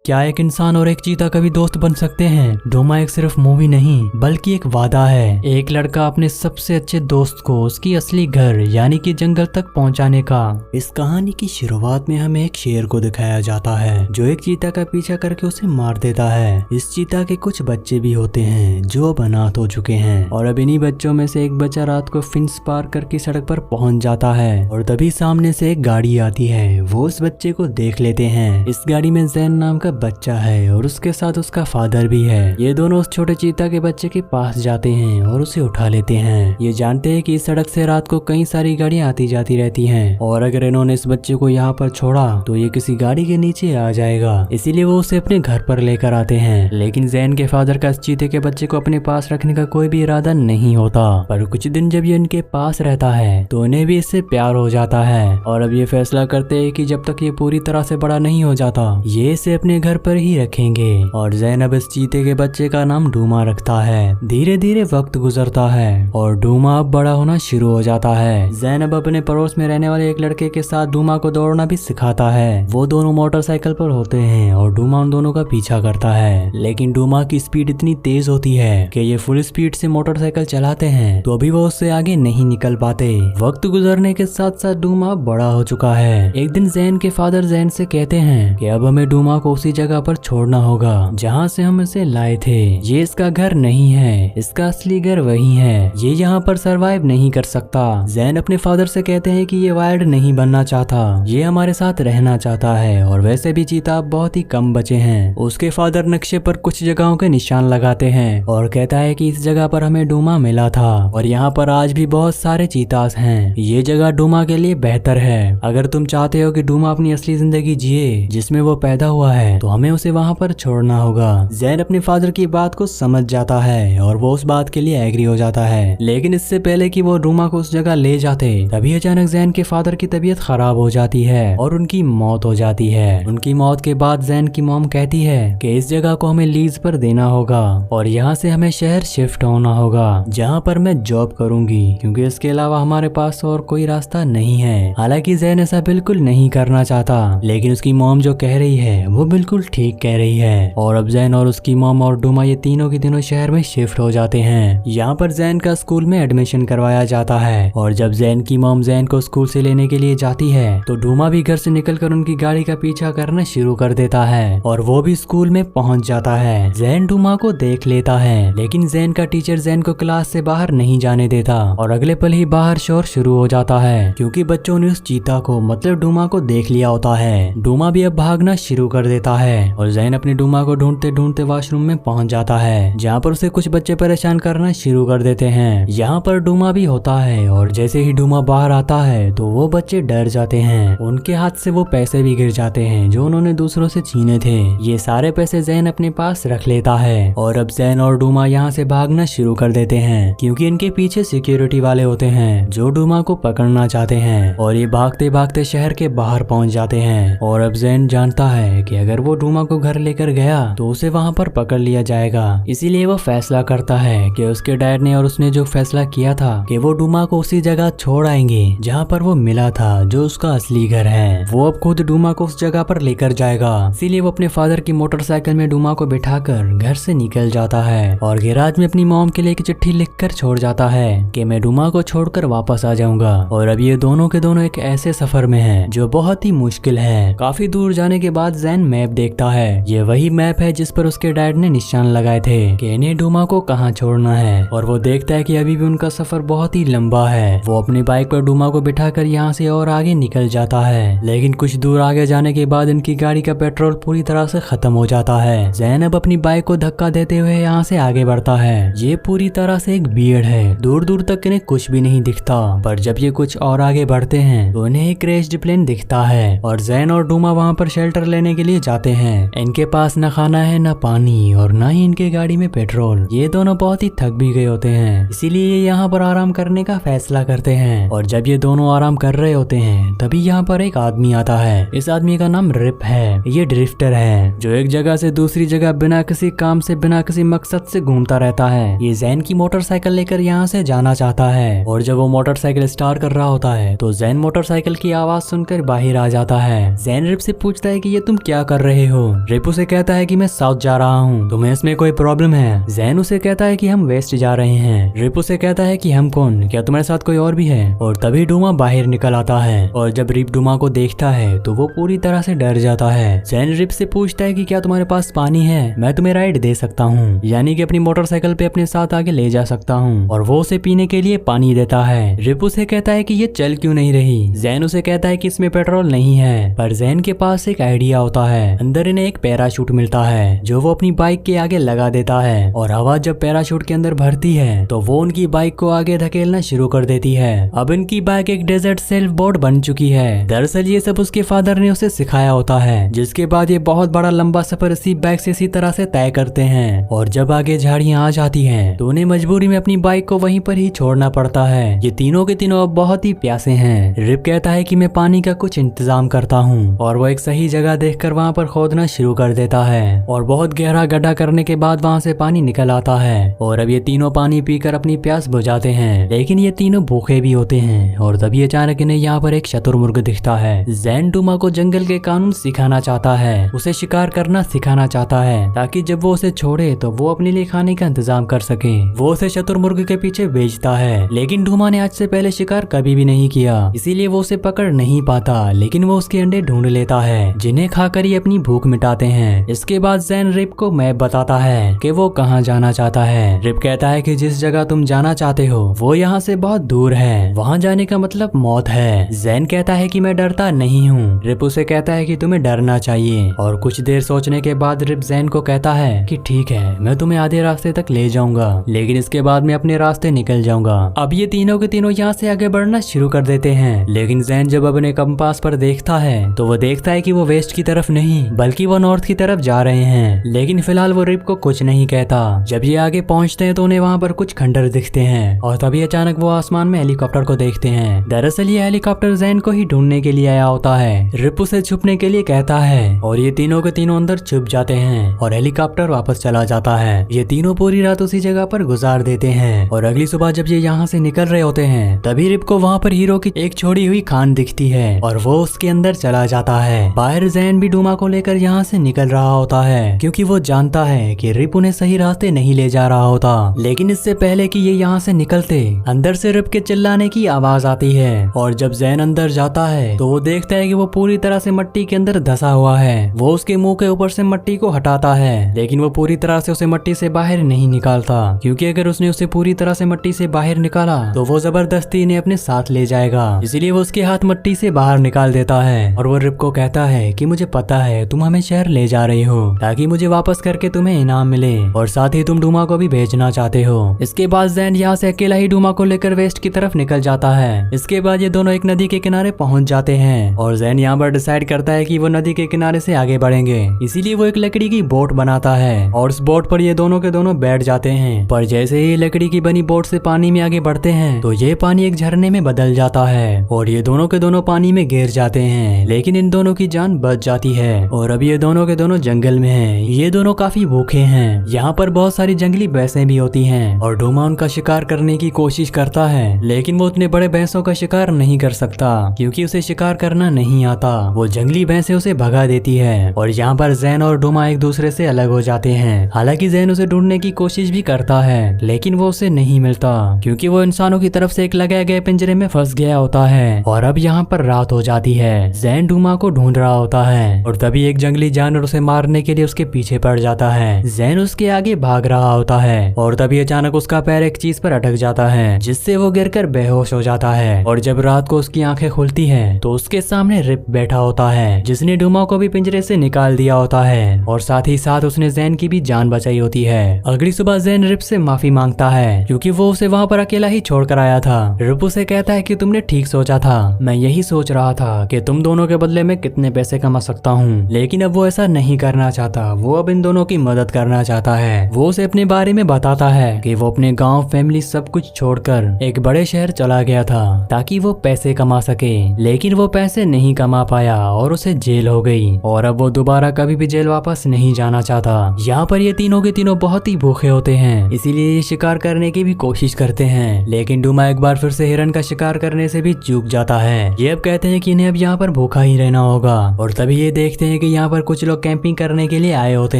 क्या एक इंसान और एक चीता कभी दोस्त बन सकते हैं? डोमा एक सिर्फ मूवी नहीं बल्कि एक वादा है। एक लड़का अपने सबसे अच्छे दोस्त को उसकी असली घर यानी कि जंगल तक पहुंचाने का। इस कहानी की शुरुआत में हमें एक शेर को दिखाया जाता है जो एक चीता का पीछा करके उसे मार देता है। इस चीता के कुछ बच्चे भी होते हैं जो अब अनाथ हो चुके हैं और अब इन्हीं बच्चों में से एक बच्चा रात को फिंस पार करके सड़क पर पहुंच जाता है और तभी सामने से एक गाड़ी आती है। वो उस बच्चे को देख लेते हैं। इस गाड़ी में जैन नाम का बच्चा है और उसके साथ उसका फादर भी है। ये दोनों उस छोटे चीता के बच्चे के पास जाते हैं और उसे उठा लेते हैं। ये जानते हैं कि इस सड़क से रात को कई सारी गाड़ियां आती जाती रहती हैं और अगर इन्होंने इस बच्चे को यहाँ पर छोड़ा तो ये किसी गाड़ी के नीचे आ जाएगा, इसीलिए वो उसे अपने घर पर लेकर आते हैं। लेकिन जैन के फादर का इस चीते के बच्चे को अपने पास रखने का कोई भी इरादा नहीं होता, पर कुछ दिन जब ये इनके पास रहता है तो उन्हें भी इससे प्यार हो जाता है और अब ये फैसला करते हैं कि जब तक ये पूरी तरह से बड़ा नहीं हो जाता ये इसे अपने घर पर ही रखेंगे। और जैन अब इस चीते के बच्चे का नाम डूमा रखता है। धीरे धीरे वक्त गुजरता है और डूमा अब बड़ा होना शुरू हो जाता है। जैन अब अपने पड़ोस में रहने वाले एक लड़के के साथ डूमा को दौड़ना भी सिखाता है। वो दोनों मोटरसाइकिल पर होते हैं और डूमा उन दोनों का पीछा करता है, लेकिन डूमा की स्पीड इतनी तेज होती है कि ये फुल स्पीड से मोटरसाइकिल चलाते हैं तो अभी वो उससे आगे नहीं निकल पाते। वक्त गुजरने के साथ साथ डूमा बड़ा हो चुका है। एक दिन जैन के फादर जैन से कहते हैं कि अब हमें डूमा को उसी जगह पर छोड़ना होगा जहाँ से हम इसे लाए थे। ये इसका घर नहीं है, इसका असली घर वही है। ये यहाँ पर सरवाइव नहीं कर सकता। जैन अपने फादर से कहते हैं कि ये वाइल्ड नहीं बनना चाहता, ये हमारे साथ रहना चाहता है और वैसे भी चीता बहुत ही कम बचे हैं। उसके फादर नक्शे पर कुछ जगहों के निशान लगाते हैं और कहता है कि इस जगह पर हमें डूमा मिला था और यहाँ पर आज भी बहुत सारे चीतास हैं। ये जगह डूमा के लिए बेहतर है। अगर तुम चाहते हो कि डूमा अपनी असली जिंदगी जिए जिसमें वो पैदा हुआ है तो हमें उसे वहाँ पर छोड़ना होगा। जैन अपने फादर की बात को समझ जाता है और वो उस बात के लिए एग्री हो जाता है, लेकिन इससे पहले कि वो डूमा को उस जगह ले जाते तभी अचानक जैन के फादर की तबीयत खराब हो जाती है और उनकी मौत हो जाती है। उनकी मौत के बाद जैन की मॉम कहती है कि इस जगह को हमें लीज पर देना होगा और यहाँ से हमें शहर शिफ्ट होना होगा जहाँ पर मैं जॉब करूंगी, क्योंकि इसके अलावा हमारे पास और कोई रास्ता नहीं है। हालांकि जैन ऐसा बिल्कुल नहीं करना चाहता, लेकिन उसकी मॉम जो कह रही है वो बिल्कुल ठीक कह रही है और अब जैन और उसकी मॉम और डूमा ये तीनों के तीनों शहर में शिफ्ट हो जाते हैं। यहाँ पर जैन का स्कूल में एडमिशन करवाया जाता है और जब जैन की मॉम जैन को स्कूल से लेने के लिए जाती है तो डूमा भी घर से निकलकर उनकी गाड़ी का पीछा करना शुरू कर देता है और वो भी स्कूल में पहुंच जाता है। जैन डूमा को देख लेता है, लेकिन जैन का टीचर जैन को क्लास से बाहर नहीं जाने देता और अगले पल ही बाहर शोर शुरू हो जाता है क्योंकि बच्चों ने उस चीता को मतलब डूमा को देख लिया होता है। डूमा भी अब भागना शुरू कर देता है और जैन अपने डूमा को ढूंढते ढूंढते वॉशरूम में पहुंच जाता है जहाँ पर उसे कुछ बच्चे परेशान करना शुरू कर देते हैं। यहाँ पर डूमा भी होता है और जैसे ही डूमा बाहर आता है तो वो बच्चे डर जाते हैं। उनके हाथ से वो पैसे भी गिर जाते हैं जो उन्होंने दूसरों से छीने थे। ये सारे पैसे जैन अपने पास रख लेता है और अब जैन और डूमा यहाँ से भागना शुरू कर देते हैं क्योंकि इनके पीछे सिक्योरिटी वाले होते हैं जो डूमा को पकड़ना चाहते हैं और ये भागते भागते शहर के बाहर पहुंच जाते हैं। और अब जैन जानता है कि अगर वो डूमा को घर लेकर गया तो उसे वहाँ पर पकड़ लिया जाएगा, इसीलिए वो फैसला करता है कि उसके डैड ने और उसने जो फैसला किया था कि वो डूमा को उसी जगह छोड़ आएंगे जहाँ पर वो मिला था जो उसका असली घर है। वो अब खुद डूमा को उस जगह पर लेकर जाएगा, इसीलिए वो अपने फादर की मोटरसाइकिल में डूमा को बिठाकर घर से निकल जाता है और गैराज में अपनी मॉम के लिए एक चिट्ठी लिखकर छोड़ जाता है कि मैं डूमा को छोड़कर वापस आ जाऊंगा। और अब ये दोनों के दोनों एक ऐसे सफर में हैं जो बहुत ही मुश्किल है। काफी दूर जाने के बाद जैन मैप देखता है। ये वही मैप है जिस पर उसके डैड ने निशान लगाए थे कि इन्हें डूमा को कहाँ छोड़ना है और वो देखता है कि अभी भी उनका सफर बहुत ही लंबा है। वो अपनी बाइक पर डूमा को बिठाकर यहाँ से और आगे निकल जाता है, लेकिन कुछ दूर आगे जाने के बाद इनकी गाड़ी का पेट्रोल पूरी तरह से खत्म हो जाता है। जैन अब अपनी बाइक को धक्का देते हुए यहाँ से आगे बढ़ता है। ये पूरी तरह से एक भीड़ है, दूर दूर तक इन्हें कुछ भी नहीं दिखता, पर जब ये कुछ और आगे बढ़ते हैं तो इन्हें एक क्रैश्ड प्लेन दिखता है और जैन और डूमा वहाँ पर शेल्टर लेने के लिए जाते हैं। इनके पास न खाना है न पानी और न ही इनके गाड़ी में पेट्रोल। ये दोनों बहुत ही थक भी गए होते हैं, इसीलिए ये यहाँ पर आराम करने का फैसला करते हैं। और जब ये दोनों आराम कर रहे होते हैं तभी यहाँ पर एक आदमी आता है। इस आदमी का नाम रिप है। ये ड्रिफ्टर है जो एक जगह से दूसरी जगह बिना किसी काम से बिना किसी मकसद से घूमता रहता है। ये जैन की मोटरसाइकिल लेकर यहाँ से जाना चाहता है और जब वो मोटरसाइकिल स्टार्ट कर रहा होता है तो जैन मोटरसाइकिल की आवाज सुनकर बाहर आ जाता है। जैन रिप से पूछता है कि ये तुम क्या कर रहे रहे हो? रिप उसे कहता है कि मैं साउथ जा रहा हूँ, तुम्हें इसमें कोई प्रॉब्लम है? जैन उसे कहता है कि हम वेस्ट जा रहे हैं। रिप उसे कहता है कि हम कौन, क्या तुम्हारे साथ कोई और भी है? और तभी डूमा बाहर निकल आता है और जब रिप डूमा को देखता है तो वो पूरी तरह से डर जाता है। जैन रिप से पूछता है कि क्या तुम्हारे पास पानी है? मैं तुम्हें राइड दे सकता हूँ, यानी कि अपनी मोटरसाइकिल पे अपने साथ आगे ले जा सकता हूँ। और वो उसे पीने के लिए पानी देता है। रिप उसे कहता है कि ये चल क्यों नहीं रही? जैन उसे कहता है कि इसमें पेट्रोल नहीं है, पर जैन के पास एक आइडिया होता है। अंदर इन्हें एक पैराशूट मिलता है जो वो अपनी बाइक के आगे लगा देता है और हवा जब पैराशूट के अंदर भरती है तो वो उनकी बाइक को आगे धकेलना शुरू कर देती है। अब इनकी बाइक एक डेजर्ट सेल्फ बोट बन चुकी है। दरअसल ये सब उसके फादर ने उसे सिखाया होता है, जिसके बाद ये बहुत बड़ा लंबा सफर इसी बाइक से इसी तरह से तय करते हैं। और जब आगे झाड़ियां आ जाती हैं तो उन्हें मजबूरी में अपनी बाइक को वहीं पर ही छोड़ना पड़ता है। ये तीनों के तीनों अब बहुत ही प्यासे हैं। रिप कहता है कि मैं पानी का कुछ इंतजाम करता हूँ और वो एक सही जगह देखकर वहाँ पर खोदना शुरू कर देता है और बहुत गहरा गड्ढा करने के बाद वहाँ से पानी निकल आता है। और अब ये तीनों पानी पीकर अपनी प्यास बुझाते हैं, लेकिन ये तीनों भूखे भी होते हैं। और तभी अचानक इन्हें यहाँ पर एक शुतुरमुर्ग दिखता है। जैन डूमा को जंगल के कानून सिखाना चाहता है, उसे शिकार करना सिखाना चाहता है, ताकि जब वो उसे छोड़े तो वो अपने लिए खाने का इंतजाम कर सके। वो उसे शुतुरमुर्ग के पीछे भेजता है, लेकिन डूमा ने आज से पहले शिकार कभी भी नहीं किया, इसीलिए वो उसे पकड़ नहीं पाता। लेकिन वो उसके अंडे ढूंढ लेता है, जिन्हें खाकर ही अपनी भूख मिटाते हैं। इसके बाद जैन रिप को मैप बताता है कि वो कहाँ जाना चाहता है। रिप कहता है कि जिस जगह तुम जाना चाहते हो वो यहाँ से बहुत दूर है, वहाँ जाने का मतलब मौत है। जैन कहता है कि मैं डरता नहीं हूँ। रिप उसे कहता है कि तुम्हें डरना चाहिए। और कुछ देर सोचने के बाद रिप जैन को कहता है कि ठीक है, मैं तुम्हें आधे रास्ते तक ले जाऊंगा, लेकिन इसके बाद मैं अपने रास्ते निकल जाऊंगा। अब ये तीनों के तीनों यहाँ से आगे बढ़ना शुरू कर देते हैं। लेकिन जैन जब अपने कंपास पर देखता है तो वो देखता है कि वो वेस्ट की तरफ नहीं बल्कि वो नॉर्थ की तरफ जा रहे हैं। लेकिन फिलहाल वो रिप को कुछ नहीं कहता। जब ये आगे पहुंचते हैं तो उन्हें वहाँ पर कुछ खंडर दिखते हैं और तभी अचानक वो आसमान में हेलीकॉप्टर को देखते हैं। दरअसल ये हेलीकॉप्टर जैन को ही ढूंढने के लिए आया होता है। रिप उसे छुपने के लिए कहता है और ये तीनों के तीनों अंदर छुप जाते हैं और हेलीकॉप्टर वापस चला जाता है। ये तीनों पूरी रात उसी जगह पर गुजार देते हैं और अगली सुबह जब ये यहाँ से निकल रहे होते हैं तभी रिप को वहाँ पर हीरो की एक छोड़ी हुई खान दिखती है और वो उसके अंदर चला जाता है। बाहर जैन भी डूमा को लेकर यहाँ से निकल रहा होता है, क्योंकि वो जानता है कि रिप उन्हें सही रास्ते नहीं ले जा रहा होता। लेकिन इससे पहले कि ये यहाँ से निकलते अंदर से रिप के चिल्लाने की आवाज आती है और जब जैन अंदर जाता है तो वो देखता है कि वो पूरी तरह से मिट्टी के अंदर धंसा हुआ है। वो उसके मुंह के ऊपर से मिट्टी को हटाता है, लेकिन वो पूरी तरह से उसे मिट्टी से बाहर नहीं निकालता, क्योंकि अगर उसने उसे पूरी तरह से मिट्टी से बाहर निकाला तो वो जबरदस्ती इन्हें अपने साथ ले जाएगा। इसीलिए वो उसके हाथ मिट्टी से बाहर निकाल देता है और वो रिप को कहता है कि मुझे पता है तुम हमें शहर ले जा रही हो ताकि मुझे वापस करके तुम्हें इनाम मिले और साथ ही तुम डूमा को भी भेजना चाहते हो। इसके बाद जैन यहाँ से अकेला ही डूमा को लेकर वेस्ट की तरफ निकल जाता है। इसके बाद ये दोनों एक नदी के किनारे पहुंच जाते हैं और जैन यहाँ पर डिसाइड करता है कि वो नदी के किनारे से आगे बढ़ेंगे। इसीलिए वो एक लकड़ी की बोट बनाता है और उस बोट पर ये दोनों के दोनों बैठ जाते हैं। पर जैसे ही लकड़ी की बनी बोट से पानी में आगे बढ़ते हैं तो ये पानी एक झरने में बदल जाता है और ये दोनों के दोनों पानी में गिर जाते हैं, लेकिन इन दोनों की जान बच जाती है। और अब ये दोनों के दोनों जंगल में हैं। ये दोनों काफी भूखे हैं। यहाँ पर बहुत सारी जंगली भैंसें भी होती हैं और डूमा उनका शिकार करने की कोशिश करता है, लेकिन वो उतने बड़े भैंसों का शिकार नहीं कर सकता क्योंकि उसे शिकार करना नहीं आता। वो जंगली भैंसें उसे भगा देती है और यहाँ पर जैन और डूमा एक दूसरे से अलग हो जाते हैं। हालांकि जैन उसे ढूंढने की कोशिश भी करता है, लेकिन वो उसे नहीं मिलता क्योंकि वो इंसानों की तरफ से एक लगाए गए पिंजरे में फंस गया होता है। और अब यहाँ पर रात हो जाती है। जैन डूमा को ढूंढ रहा होता है और तभी एक जंगली जानवर उसे मारने के लिए उसके पीछे पड़ जाता है। जैन उसके आगे भाग रहा होता है और तभी अचानक उसका पैर एक चीज पर अटक जाता है, जिससे वो गिरकर बेहोश हो जाता है। और जब रात को उसकी आंखें खुलती हैं तो उसके सामने रिप बैठा होता है, जिसने डूमा को भी पिंजरे से निकाल दिया होता है और साथ ही साथ उसने जैन की भी जान बचाई होती है। अगली सुबह जैन रिप से माफी मांगता है क्योंकि वो उसे वहाँ पर अकेला ही छोड़कर आया था। रिप उसे कहता है कि तुमने ठीक सोचा था, मैं यही सोच रहा था कि तुम दोनों के बदले में कितने पैसे कमा सकता हूँ, लेकिन अब वो ऐसा नहीं करना चाहता। वो अब इन दोनों की मदद करना चाहता है। वो उसे अपने बारे में बताता है कि वो अपने गांव, फैमिली सब कुछ छोड़कर एक बड़े शहर चला गया था ताकि वो पैसे कमा सके, लेकिन वो पैसे नहीं कमा पाया और उसे जेल हो गई और अब वो दोबारा कभी भी जेल वापस नहीं जाना चाहता। यहाँ पर ये तीनों के तीनों बहुत ही भूखे होते हैं, इसीलिए ये शिकार करने की भी कोशिश करते हैं, लेकिन डूमा एक बार फिर से हिरन का शिकार करने से भी चूक जाता है। ये अब कहते हैं कि इन्हें अब यहाँ पर भूखा ही रहना होगा और तभी ये देखते हैं कि यहाँ पर कुछ लोग कैंपिंग करने के लिए आए होते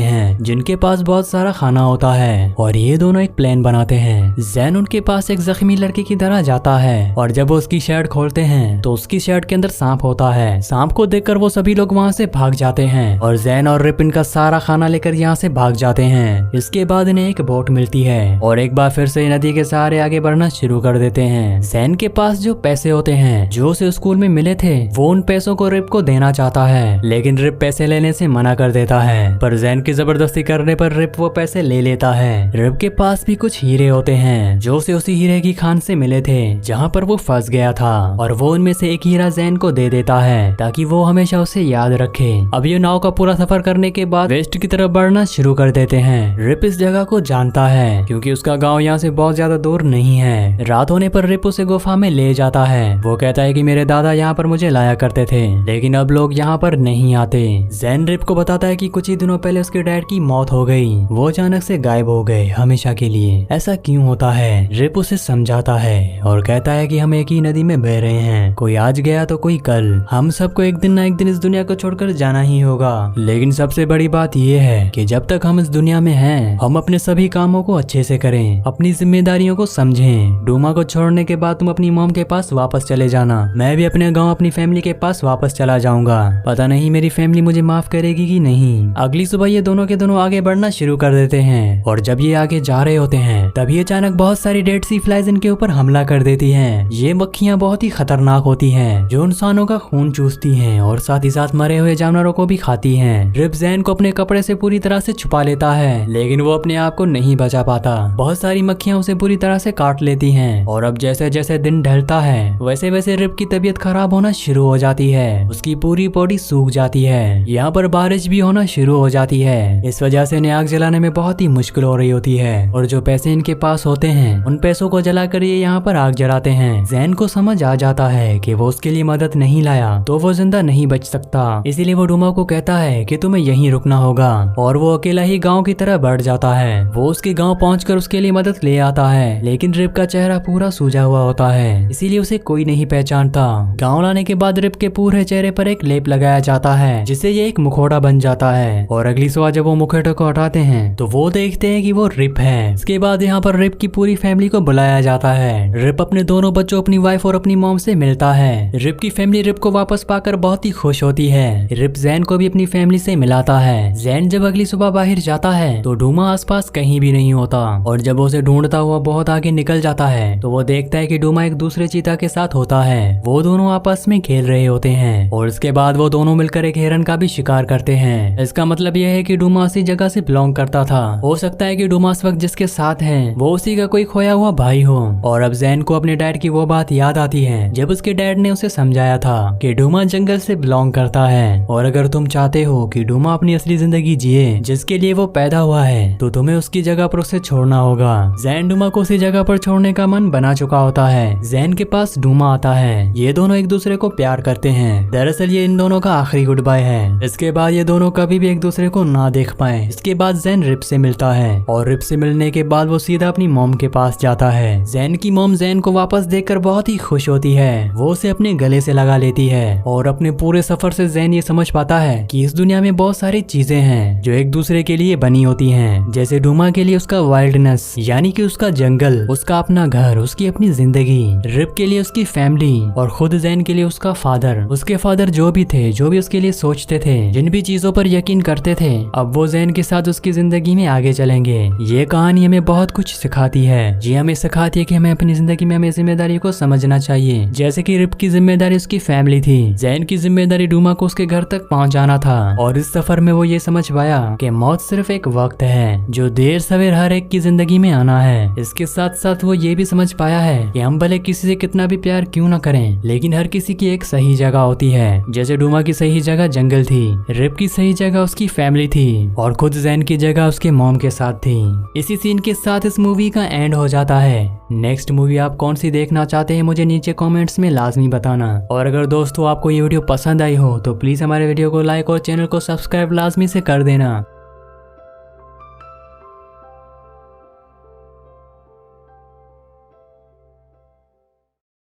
हैं जिनके पास बहुत सारा खाना होता है और ये दोनों एक प्लान बनाते हैं। जैन उनके पास एक जख्मी लड़के की तरह जाता है और जब वो उसकी शर्ट खोलते हैं तो उसकी शर्ट के अंदर सांप होता है। सांप को देखकर वो सभी लोग वहाँ से भाग जाते हैं और जैन और रिप इनका सारा खाना लेकर यहाँ से भाग जाते हैं। इसके बाद इन्हें एक बोट मिलती है और एक बार फिर से नदी के सहारे आगे बढ़ना शुरू कर देते हैं। जैन के पास जो पैसे होते हैं जो उसे स्कूल में मिले थे वो उन पैसों को रिप को देना चाहता है, लेकिन रिप पैसे लेने से मना कर देता है। पर जैन की जबरदस्ती करने पर रिप वो पैसे ले लेता है। रिप के पास भी कुछ हीरे होते हैं जो उसे उसी हीरे की खान से मिले थे जहाँ पर वो फंस गया था और वो उनमें से एक हीरा जैन को दे देता है ताकि वो हमेशा उसे याद रखे। अब ये नाव का पूरा सफर करने के बाद वेस्ट की तरफ बढ़ना शुरू कर देते हैं। रिप इस जगह को जानता है क्योंकि उसका गाँव यहाँ से बहुत ज्यादा दूर नहीं है। रात होने पर रिप उसे गुफा में ले जाता है। वो कहता है कि मेरे दादा यहाँ पर मुझे लाया करते थे लेकिन अब लोग यहाँ पर नहीं आते। जैन रिप को बताता है कि कुछ ही दिनों पहले उसके डैड की मौत हो गई, वो अचानक से गायब हो गए हमेशा के लिए। ऐसा क्यों होता है? रिप उसे समझाता है और कहता है कि हम एक ही नदी में बह रहे हैं, कोई आज गया तो कोई कल, हम सबको एक दिन ना एक दिन इस दुनिया को छोड़कर जाना ही होगा। लेकिन सबसे बड़ी बात यह है कि जब तक हम इस दुनिया में हैं हम अपने सभी कामों को अच्छे से करें, अपनी जिम्मेदारियों को समझें। डूमा को छोड़ने के बाद तुम अपनी मॉम के पास वापस चले जाना, मैं भी अपने गाँव अपनी फैमिली के पास वापस चला जाऊंगा। पता नहीं मेरी फैमिली मुझे माफ करेगी कि नहीं। अगली सुबह ये दोनों के दोनों आगे बढ़ना शुरू कर देते हैं और जब ये आगे जा रहे होते हैं तभी अचानक बहुत सारी डेड सी फ्लाइज इनके ऊपर हमला कर देती हैं। ये मक्खियां बहुत ही खतरनाक होती हैं जो इंसानों का खून चूसती हैं और साथ ही साथ मरे हुए जानवरों को भी खाती हैं। रिप जैन को अपने कपड़े से पूरी तरह से छुपा लेता है लेकिन वो अपने आप को नहीं बचा पाता। बहुत सारी मक्खियां उसे पूरी तरह से काट लेती हैं और अब जैसे जैसे दिन ढलता है वैसे वैसे रिप की तबीयत खराब होना शुरू हो जाती है। उसकी पूरी बॉडी सूख जाती है, यहाँ पर बारिश भी होना शुरू हो जाती है। इस वजह से इन्हें आग जलाने में बहुत ही मुश्किल हो रही होती है और जो पैसे इनके पास होते हैं उन पैसों को जलाकर ये यहाँ पर आग जलाते हैं। जैन को समझ आ जाता है कि वो उसके लिए मदद नहीं लाया तो वो जिंदा नहीं बच सकता, इसीलिए वो डूमा को कहता है कि तुम्हें यहीं रुकना होगा और वो अकेला ही गाँव की तरह बढ़ जाता है। वो उसके गाँव पहुँचकर उसके लिए मदद ले आता है लेकिन रिप का चेहरा पूरा सूजा हुआ होता है इसीलिए उसे कोई नहीं पहचानता। गाँव लाने के बाद रिप के पूरे चेहरे पर एक लेप लगाया जाता है जिससे ये एक मुखौटा बन जाता है और अगली सुबह जब वो मुखौटे को हटाते हैं तो वो देखते हैं कि वो रिप है। इसके बाद यहाँ पर रिप की पूरी फैमिली को बुलाया जाता है। रिप अपने दोनों बच्चों, अपनी वाइफ और अपनी मॉम से मिलता है। रिप की फैमिली रिप को वापस पाकर बहुत ही खुश होती है। रिप जैन को भी अपनी फैमिली से मिलाता है। जैन जब अगली सुबह बाहर जाता है तो डूमा आसपास कहीं भी नहीं होता और जब उसे ढूंढता हुआ बहुत आगे निकल जाता है तो वो देखता है कि डूमा एक दूसरे चीता के साथ होता है। वो दोनों आपस में खेल रहे होते हैं और इसके बाद वो दोनों मिलकर एक हिरन का भी शिकार करते हैं। इसका मतलब यह है कि डूमा उसी जगह से बिलोंग करता था। हो सकता है कि डूमा इस वक्त जिसके साथ है वो उसी का कोई खोया हुआ भाई हो। और अब जैन को अपने डैड की वो बात याद आती है जब उसके डैड ने उसे समझाया था कि डूमा जंगल से बिलोंग करता है और अगर तुम चाहते हो कि डूमा अपनी असली जिंदगी जिए जिसके लिए वो पैदा हुआ है तो तुम्हें उसकी जगह पर उसे छोड़ना होगा। जैन डूमा को उसी जगह पर छोड़ने का मन बना चुका होता है। जैन के पास डूमा आता है। ये दोनों एक दूसरे को प्यार करते हैं। दरअसल ये इन दोनों का आखिरी गुड बाय है। इसके बाद ये दोनों कभी भी एक दूसरे को ना देख पाए। इसके बाद जैन रिप से मिलता है और रिप से मिलने के बाद वो सीधा अपनी मॉम के पास जाता है। जैन की मॉम जैन को वापस देखकर बहुत ही खुश होती है। वो उसे अपने गले से लगा लेती है और अपने पूरे सफर से जैन ये समझ पाता है कि इस दुनिया में बहुत सारी चीजें हैं जो एक दूसरे के लिए बनी होती हैं। जैसे डूमा के लिए उसका वाइल्डनेस यानी कि उसका जंगल, उसका अपना घर, उसकी अपनी जिंदगी। रिप के लिए उसकी फैमिली और खुद जैन के लिए उसका फादर। उसके फादर जो भी थे, जो भी उसके लिए सोचते थे, जिन भी चीजों पर यकीन करते थे, अब वो जैन के साथ उसकी जिंदगी में आगे चलेंगे। ये कहानी हमें बहुत कुछ सिखाती है। जी हमें सिखाती है कि हमें अपनी जिंदगी में हमें जिम्मेदारी को समझना चाहिए। जैसे कि रिप की जिम्मेदारी उसकी फैमिली थी, जैन की जिम्मेदारी डूमा को उसके घर तक पहुंचाना था। और इस सफर में वो ये समझ पाया कि मौत सिर्फ एक वक्त है जो देर सवेर हर एक की जिंदगी में आना है। इसके साथ साथ वो ये भी समझ पाया है कि हम भले किसी से कितना भी प्यार क्यों न करें, लेकिन हर किसी की एक सही जगह होती है। जैसे डूमा की सही जगह जंगल थी, रिप की सही जगह उसकी फैमिली थी और खुद जैन की जगह उसके मॉम के साथ थी। इसी सीन के साथ इस मूवी का एंड हो जाता है। नेक्स्ट मूवी आप कौन सी देखना चाहते हैं मुझे नीचे कमेंट्स में लाजमी बताना। और अगर दोस्तों आपको ये वीडियो पसंद आई हो तो प्लीज हमारे वीडियो को लाइक और चैनल को सब्सक्राइब लाजमी से कर देना।